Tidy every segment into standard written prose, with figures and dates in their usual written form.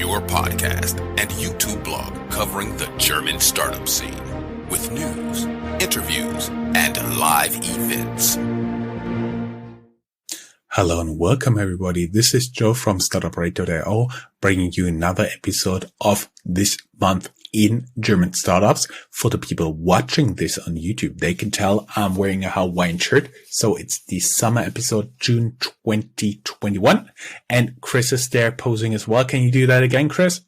your podcast and YouTube blog covering the German startup scene with news, interviews, and live events. Hello and welcome everybody. This is Joe from Startuprad.io bringing you another episode of This Month in German Startups. For the people watching this on YouTube, they can tell I'm wearing a Hawaiian shirt. So it's the summer episode, June 2021. And Chris is there posing as well. Can you do that again, Chris?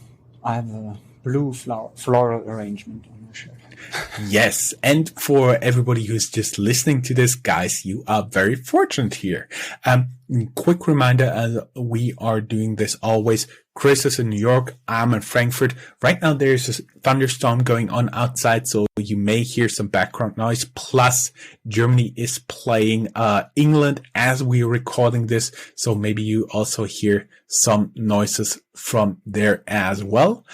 I have a blue floral arrangement on my shirt. Yes. And for everybody who's just listening to this, guys, you are very fortunate here. Quick reminder, as we are doing this always, Chris is in New York. I'm in Frankfurt. Right now, there's a thunderstorm going on outside, so you may hear some background noise. Plus, Germany is playing England as we are recording this, so maybe you also hear some noises from there as well.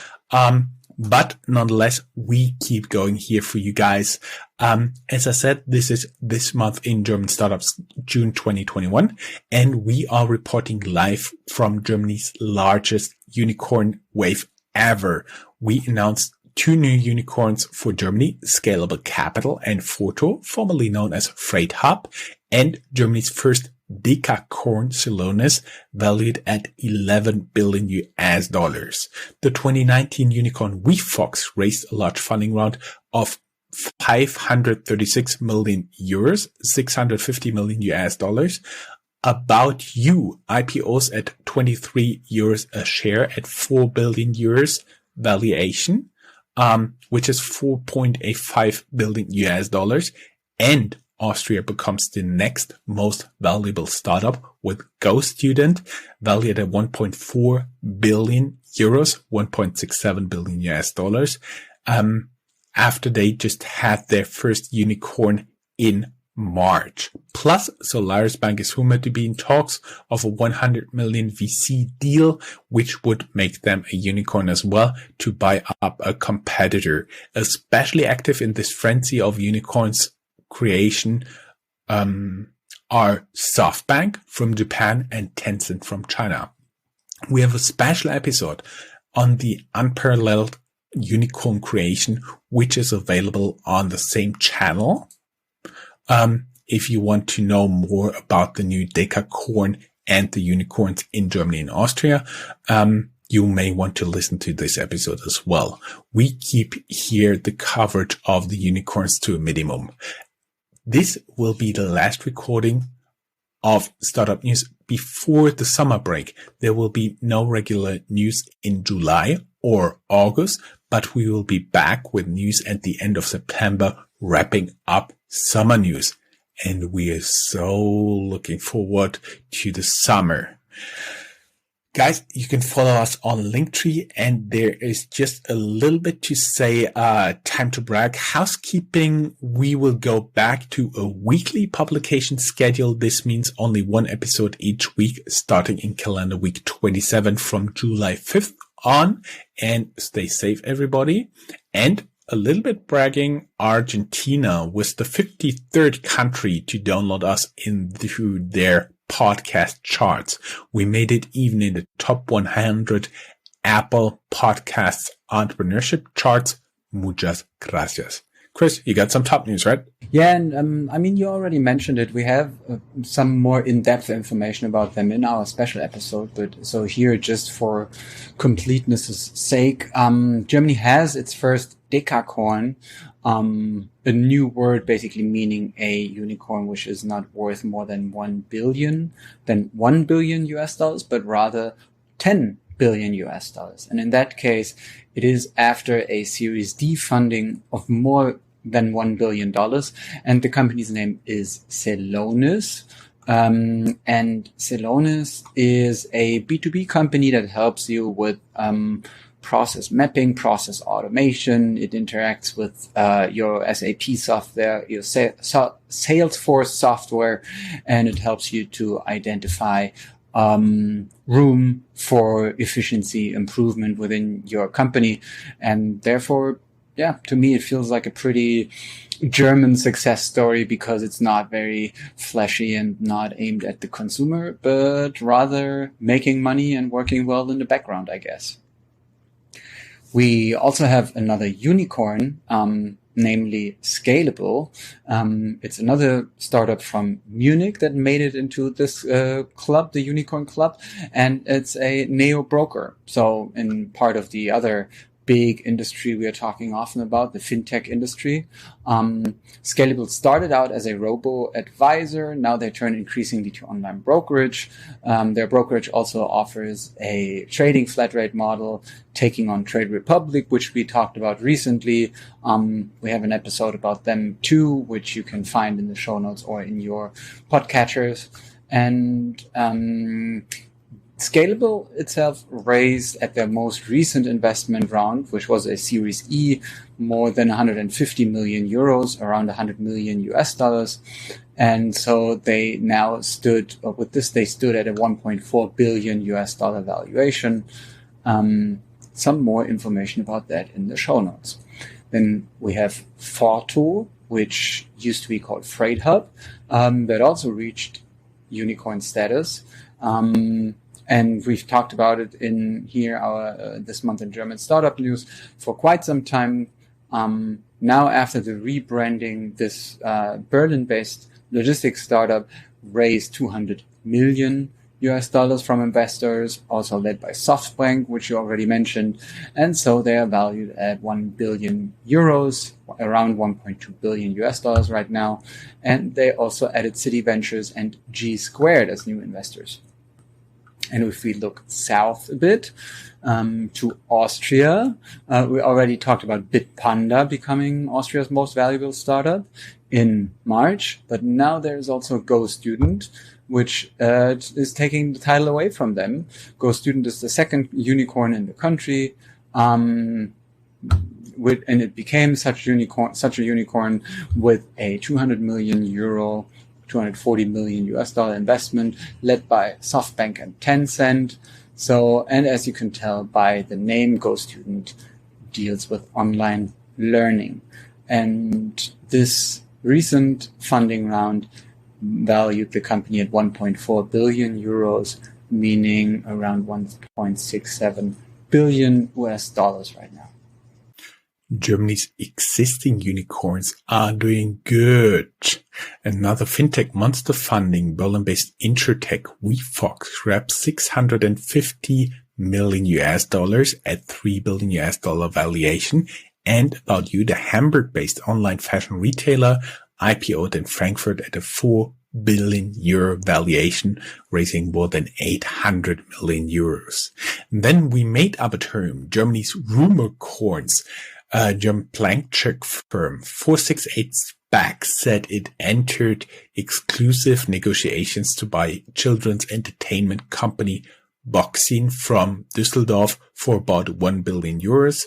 But nonetheless, we keep going here for you guys. As I said, this is This Month in German Startups, June 2021, and we are reporting live from Germany's largest unicorn wave ever. We announced two new unicorns for Germany, Scalable Capital and Forto, formerly known as FreightHub, and Germany's first Decacorn Celonis, valued at $11 billion. The 2019 Unicorn Wefox raised a large funding round of 536 million euros, $650 million. About You IPOs at 23 euros a share at 4 billion euros valuation, which is $4.85 billion. And Austria becomes the next most valuable startup with GoStudent, valued at 1.4 billion euros, $1.67 billion, after they just had their first unicorn in March. Plus, Solaris Bank is rumored to be in talks of a 100 million VC deal, which would make them a unicorn as well to buy up a competitor. Especially active in this frenzy of unicorns creation are SoftBank from Japan and Tencent from China. We have a special episode on the unparalleled unicorn creation, which is available on the same channel. If you want to know more about the new Decacorn and the unicorns in Germany and Austria, you may want to listen to this episode as well. We keep here the coverage of the unicorns to a minimum. This will be the last recording of Startup News before the summer break. There will be no regular news in July or August, but we will be back with news at the end of September, wrapping up summer news. And we are so looking forward to the summer. Guys, you can follow us on Linktree, and there is just a little bit to say, time to brag. Housekeeping, we will go back to a weekly publication schedule. This means only one episode each week, starting in calendar week 27 from July 5th on. And stay safe, everybody. And a little bit bragging, Argentina was the 53rd country to download us into their podcast charts. We made it even in the top 100 Apple Podcasts entrepreneurship charts. Muchas gracias. Chris, you got some top news, right? Yeah, and you already mentioned it. We have some more in-depth information about them in our special episode, but so here, just for completeness' sake, Germany has its first Decacorn, a new word basically meaning a unicorn which is not worth more than $1 billion US dollars, but rather $10 billion US dollars. And in that case, it is after a Series D funding of more than $1 billion. And the company's name is Celonis. And Celonis is a B2B company that helps you with, process mapping, process automation. It interacts with your SAP software, your Salesforce software, and it helps you to identify room for efficiency improvement within your company. And therefore, yeah, to me, it feels like a pretty German success story because it's not very flashy and not aimed at the consumer, but rather making money and working well in the background, I guess. We also have another unicorn, namely Scalable. It's another startup from Munich that made it into this club, the Unicorn Club, and it's a neo broker. So in part of the other big industry we are talking often about, the fintech industry. Scalable started out as a robo-advisor. Now they turn increasingly to online brokerage. Their brokerage also offers a trading flat rate model, taking on Trade Republic, which we talked about recently. We have an episode about them too, which you can find in the show notes or in your podcatchers. And Scalable itself raised at their most recent investment round, which was a Series E, more than 150 million euros, around 100 million US dollars. And so they now stood at a 1.4 billion US dollar valuation. Some more information about that in the show notes. Then we have Forto, which used to be called FreightHub, that also reached unicorn status. And we've talked about it in here, our this month in German startup news for quite some time. Now, after the rebranding, this Berlin-based logistics startup raised 200 million US dollars from investors, also led by SoftBank, which you already mentioned. And so they are valued at 1 billion euros, around 1.2 billion US dollars right now. And they also added City Ventures and G Squared as new investors. And if we look south a bit to Austria, we already talked about Bitpanda becoming Austria's most valuable startup in March. But now there's also GoStudent, which is taking the title away from them. GoStudent is the second unicorn in the country. And it became such a unicorn with a 200 million euro 240 million US dollar investment led by SoftBank and Tencent. So, and as you can tell by the name, GoStudent deals with online learning. And this recent funding round valued the company at 1.4 billion euros, meaning around 1.67 billion US dollars right now. Germany's existing unicorns are doing good. Another fintech monster funding, Berlin-based insurtech Wefox grabs 650 million US dollars at 3 billion US dollar valuation. And About You, the Hamburg-based online fashion retailer, IPO'd in Frankfurt at a 4 billion euro valuation, raising more than 800 million euros. And then we made up a term, Germany's rumorcorns. German blank check firm 468 SPAC said it entered exclusive negotiations to buy children's entertainment company Boxing from Düsseldorf for about 1 billion euros.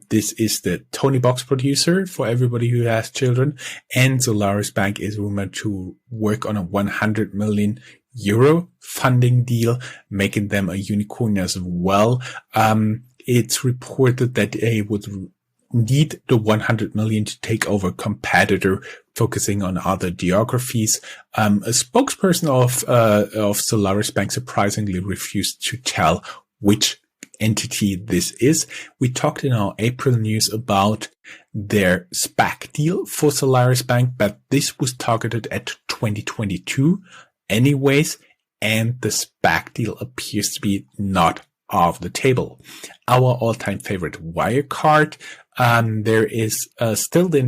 This is the Tony Box producer for everybody who has children. And Solaris Bank is rumored to work on a 100 million euro funding deal, making them a unicorn as well. It's reported that they would need the 100 million to take over a competitor focusing on other geographies. A spokesperson of Solaris Bank surprisingly refused to tell which entity this is. We talked in our April news about their SPAC deal for Solaris Bank, but this was targeted at 2022 anyways, and the SPAC deal appears to be not off the table. Our all-time favorite Wirecard. There is still the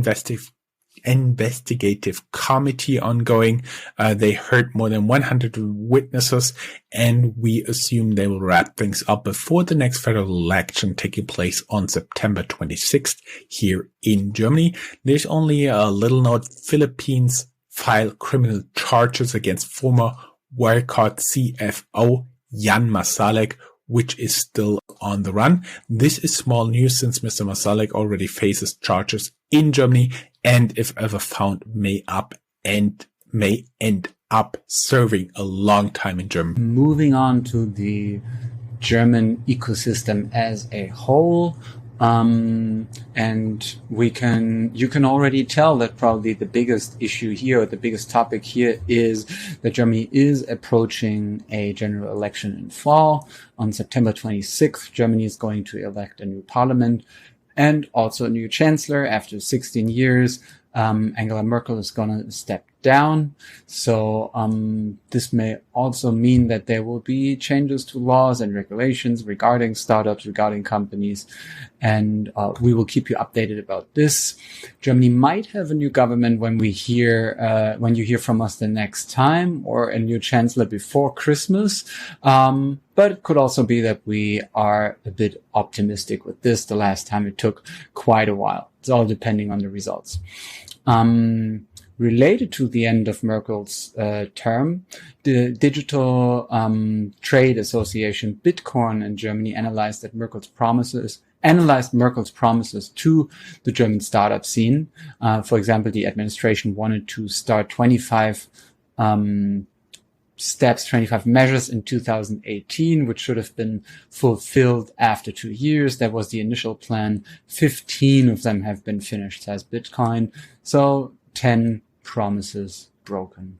investigative committee ongoing. They heard more than 100 witnesses, and we assume they will wrap things up before the next federal election taking place on September 26th here in Germany. There's only a little note. Philippines file criminal charges against former Wirecard CFO Jan Masalek, which is still on the run. This is small news since Mr. Masalek already faces charges in Germany, and if ever found, may end up serving a long time in Germany. Moving on to the German ecosystem as a whole, And you can already tell that probably the biggest issue here, or the biggest topic here, is that Germany is approaching a general election in fall. On September 26th, Germany is going to elect a new parliament and also a new chancellor after 16 years. Angela Merkel is going to step down. So this may also mean that there will be changes to laws and regulations regarding startups, regarding companies, and we will keep you updated about this. Germany might have a new government when you hear from us the next time, or a new chancellor before Christmas. But it could also be that we are a bit optimistic with this. The last time it took quite a while. It's all depending on the results. Related to the end of Merkel's term, the digital trade association Bitcoin in Germany analyzed Merkel's promises to the German startup scene. For example, the administration wanted to start 25 measures in 2018, which should have been fulfilled after 2 years. That was the initial plan. 15 of them have been finished, says Bitcoin. So 10 promises broken.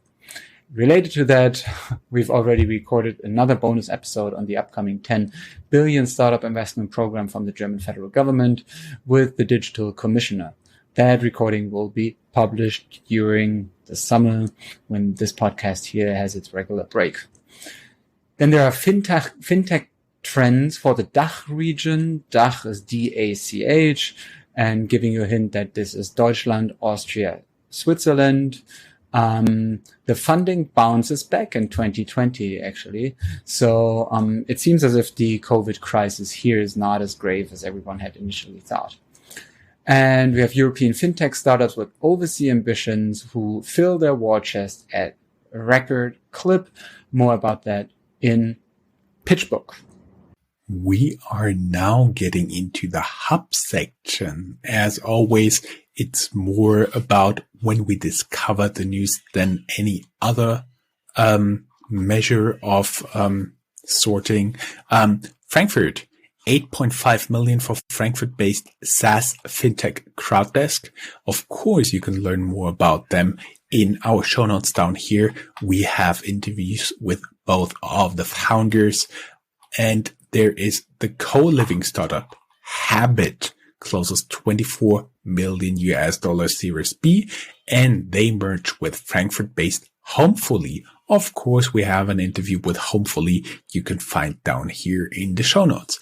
Related to that, we've already recorded another bonus episode on the upcoming 10 billion startup investment program from the German federal government with the digital commissioner. That recording will be published during the summer when this podcast here has its regular break. Then there are fintech trends for the DACH region. DACH is D-A-C-H, and giving you a hint that this is Deutschland, Austria, Switzerland. The funding bounces back in 2020, actually. So it seems as if the COVID crisis here is not as grave as everyone had initially thought. And we have European fintech startups with overseas ambitions who fill their war chest at a record clip. More about that in PitchBook. We are now getting into the hub section. As always, it's more about when we discover the news than any other measure of sorting. Frankfurt. 8.5 million for Frankfurt-based SaaS fintech CrowdDesk. Of course, you can learn more about them in our show notes down here. We have interviews with both of the founders, and there is the co-living startup Habit closes $24 million Series B, and they merge with Frankfurt-based Homefully. Of course, we have an interview with Homefully you can find down here in the show notes.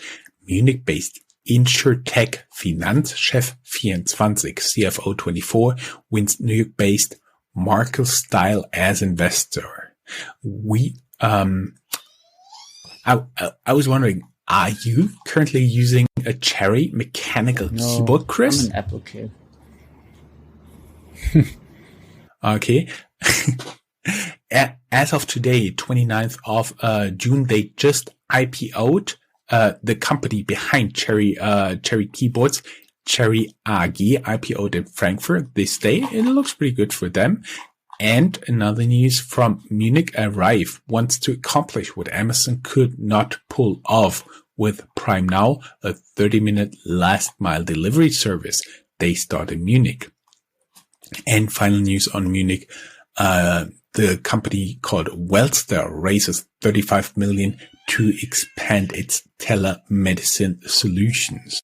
Munich-based InsurTech Finanzchef24, CFO 24, wins New York-based Markel Style as investor. I was wondering, are you currently using a Cherry mechanical keyboard, Chris? I'm an Apple kid. Okay. As of today, 29th of June, they just IPO'd the company behind Cherry keyboards, Cherry AG, IPO'd in Frankfurt this day. It looks pretty good for them. And another news from Munich, Arrive wants to accomplish what Amazon could not pull off with Prime Now, a 30-minute last mile delivery service. They start in Munich. And final news on Munich, the company called Wellstar raises 35 million to expand its telemedicine solutions.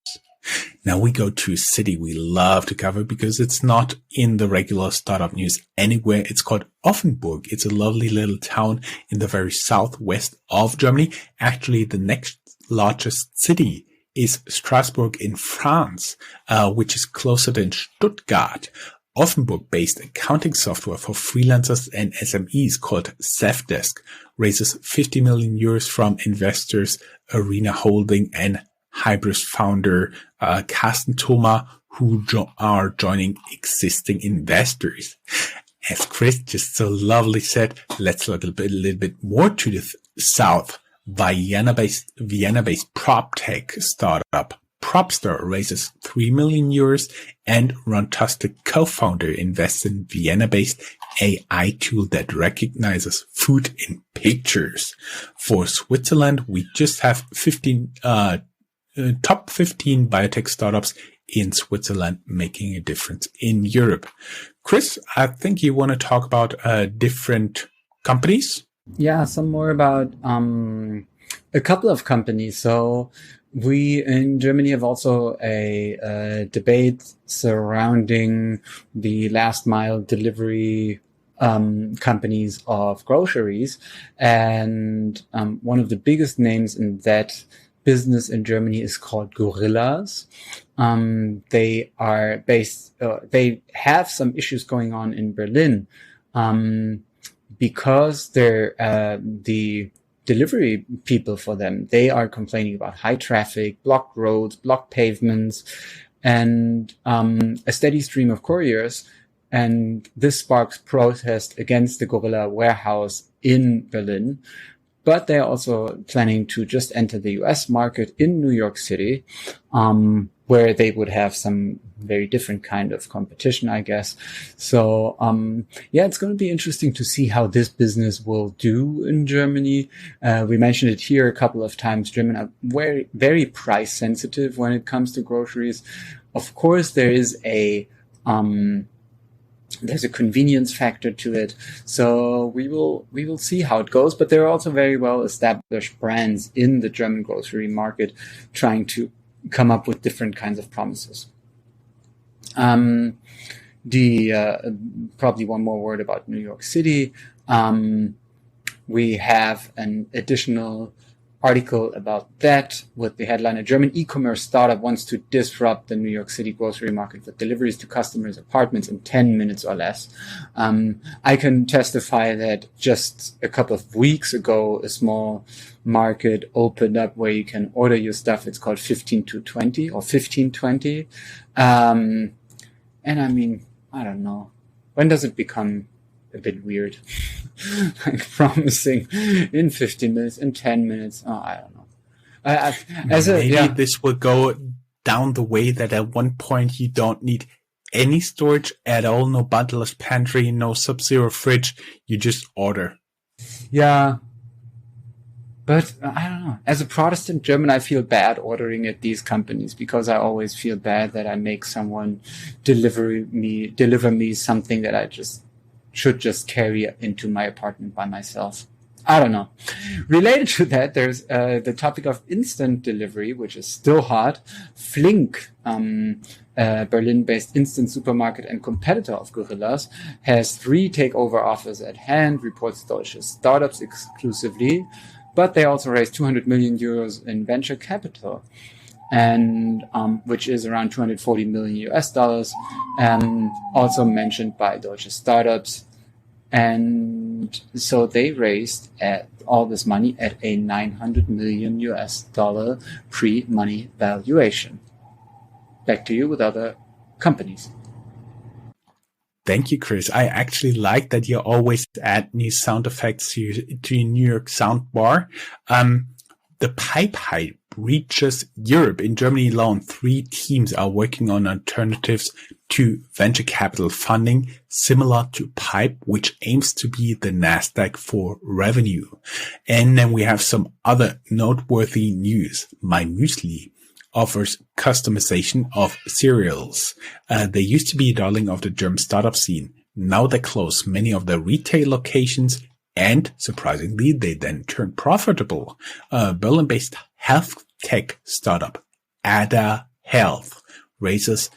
Now we go to a city we love to cover because it's not in the regular startup news anywhere. It's called Offenburg. It's a lovely little town in the very southwest of Germany. Actually, the next largest city is Strasbourg in France, which is closer than Stuttgart. Offenburg-based accounting software for freelancers and SMEs called Safdesk raises 50 million euros from investors Arena Holding and Hybris founder Carsten Thoma, who are joining existing investors. As Chris just so lovely said, let's look a little bit more to the south. Vienna-based prop-tech startup Propster raises 3 million euros, and Ron Tuster, co-founder, invests in Vienna-based AI tool that recognizes food in pictures. For Switzerland, we just have 15 top 15 biotech startups in Switzerland making a difference in Europe. Chris, I think you want to talk about different companies. Yeah, some more about a couple of companies. So we in Germany have also a debate surrounding the last mile delivery companies of groceries. And one of the biggest names in that business in Germany is called Gorillas. They are based, they have some issues going on in Berlin, because they're, the delivery people for them, they are complaining about high traffic, blocked roads, blocked pavements, and, a steady stream of couriers. And this sparks protest against the Gorilla warehouse in Berlin. But they're also planning to just enter the US market in New York City, where they would have some very different kind of competition, I guess. So, yeah, it's going to be interesting to see how this business will do in Germany. We mentioned it here a couple of times. Germans are very, very price sensitive when it comes to groceries. Of course, there is there's a convenience factor to it. So we will see how it goes, but there are also very well established brands in the German grocery market trying to come up with different kinds of promises. Probably one more word about New York City. We have an additional article about that with the headline: a German e-commerce startup wants to disrupt the New York City grocery market with deliveries to customers' apartments in 10 minutes or less. I can testify that just a couple of weeks ago, a small market opened up where you can order your stuff. It's called 1520 or 1520. And I mean, I don't know. When does it become a bit weird? Like promising in 15 minutes, in 10 minutes. Oh, I don't know. Maybe this will go down the way that at one point you don't need any storage at all, no bundleless pantry, no sub-zero fridge. You just order. Yeah. But I don't know. As a Protestant German, I feel bad ordering at these companies because I always feel bad that I make someone deliver me something that I should just carry into my apartment by myself. I don't know. Related to that, there's the topic of instant delivery, which is still hot. Flink, Berlin-based instant supermarket and competitor of Gorillas, has 3 takeover offers at hand, reports Deutsche Startups exclusively. But they also raised 200 million euros in venture capital, and which is around 240 million US dollars, also mentioned by Deutsche Startups. And so they raised all this money at a 900 million US dollar pre-money valuation. Back to you with other companies. Thank you, Chris. I actually like that you always add new sound effects to your New York sound bar. The pipe hype reaches Europe. In Germany alone, 3 teams are working on alternatives to venture capital funding, similar to pipe, which aims to be the Nasdaq for revenue. And then we have some other noteworthy news. My Muesli offers customization of cereals. They used to be a darling of the German startup scene. Now they close many of their retail locations, and surprisingly, they then turn profitable. Berlin-based health tech startup Ada Health raises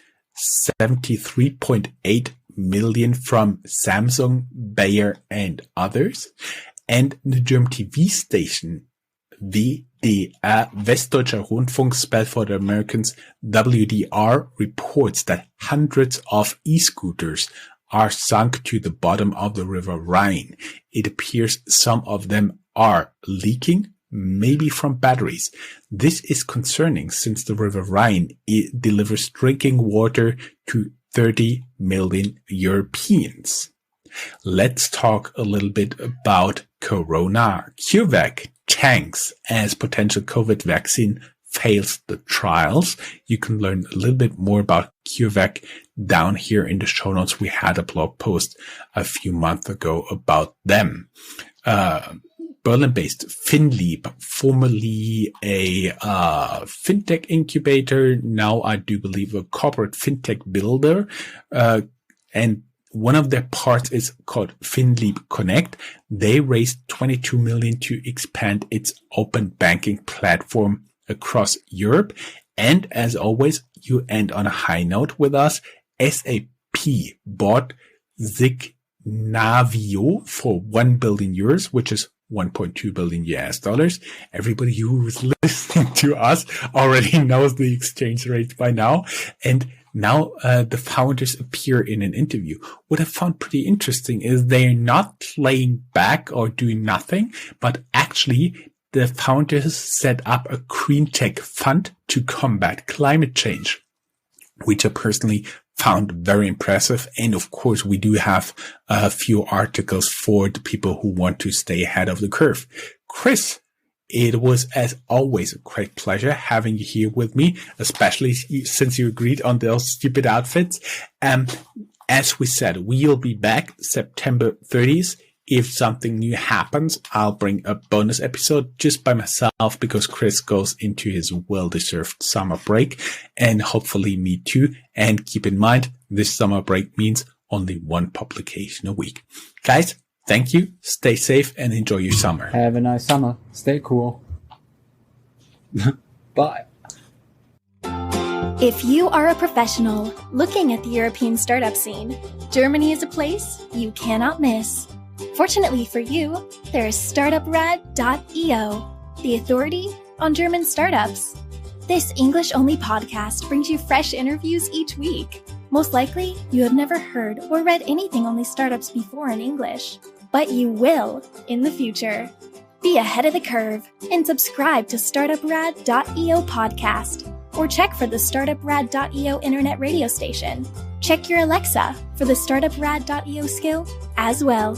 73.8 million from Samsung, Bayer, and others. And the German TV station WDR, Westdeutscher Rundfunk, spelled for the Americans WDR, reports that hundreds of e-scooters are sunk to the bottom of the River Rhine. It appears some of them are leaking, maybe from batteries. This is concerning since the River Rhine delivers drinking water to 30 million Europeans. Let's talk a little bit about Corona. CureVac tanks as potential COVID vaccine fails the trials. You can learn a little bit more about CureVac down here in the show notes. We had a blog post a few months ago about them. Berlin-based FinLeap, formerly a fintech incubator, now I do believe a corporate fintech builder, and one of their parts is called FinLeap Connect. They raised 22 million to expand its open banking platform across Europe. And as always, you end on a high note with us. SAP bought Signavio for 1 billion euros, which is 1.2 billion US dollars. Everybody who is listening to us already knows the exchange rate by now. And now the founders appear in an interview. What I found pretty interesting is they're not playing back or doing nothing, but actually the founders set up a green tech fund to combat climate change, which I personally found very impressive. And of course, we do have a few articles for the people who want to stay ahead of the curve. Chris, it was, as always, a great pleasure having you here with me, especially since you agreed on those stupid outfits. As we said, we'll be back September 30th. If something new happens, I'll bring a bonus episode just by myself because Chris goes into his well-deserved summer break, and hopefully me too. And keep in mind, this summer break means only one publication a week. Guys, thank you. Stay safe and enjoy your summer. Have a nice summer. Stay cool. Bye. If you are a professional looking at the European startup scene, Germany is a place you cannot miss. Fortunately for you, there is Startuprad.io, the authority on German startups. This English-only podcast brings you fresh interviews each week. Most likely, you have never heard or read anything on these startups before in English, but you will in the future. Be ahead of the curve and subscribe to Startuprad.io podcast, or check for the Startuprad.io internet radio station. Check your Alexa for the Startuprad.io skill as well.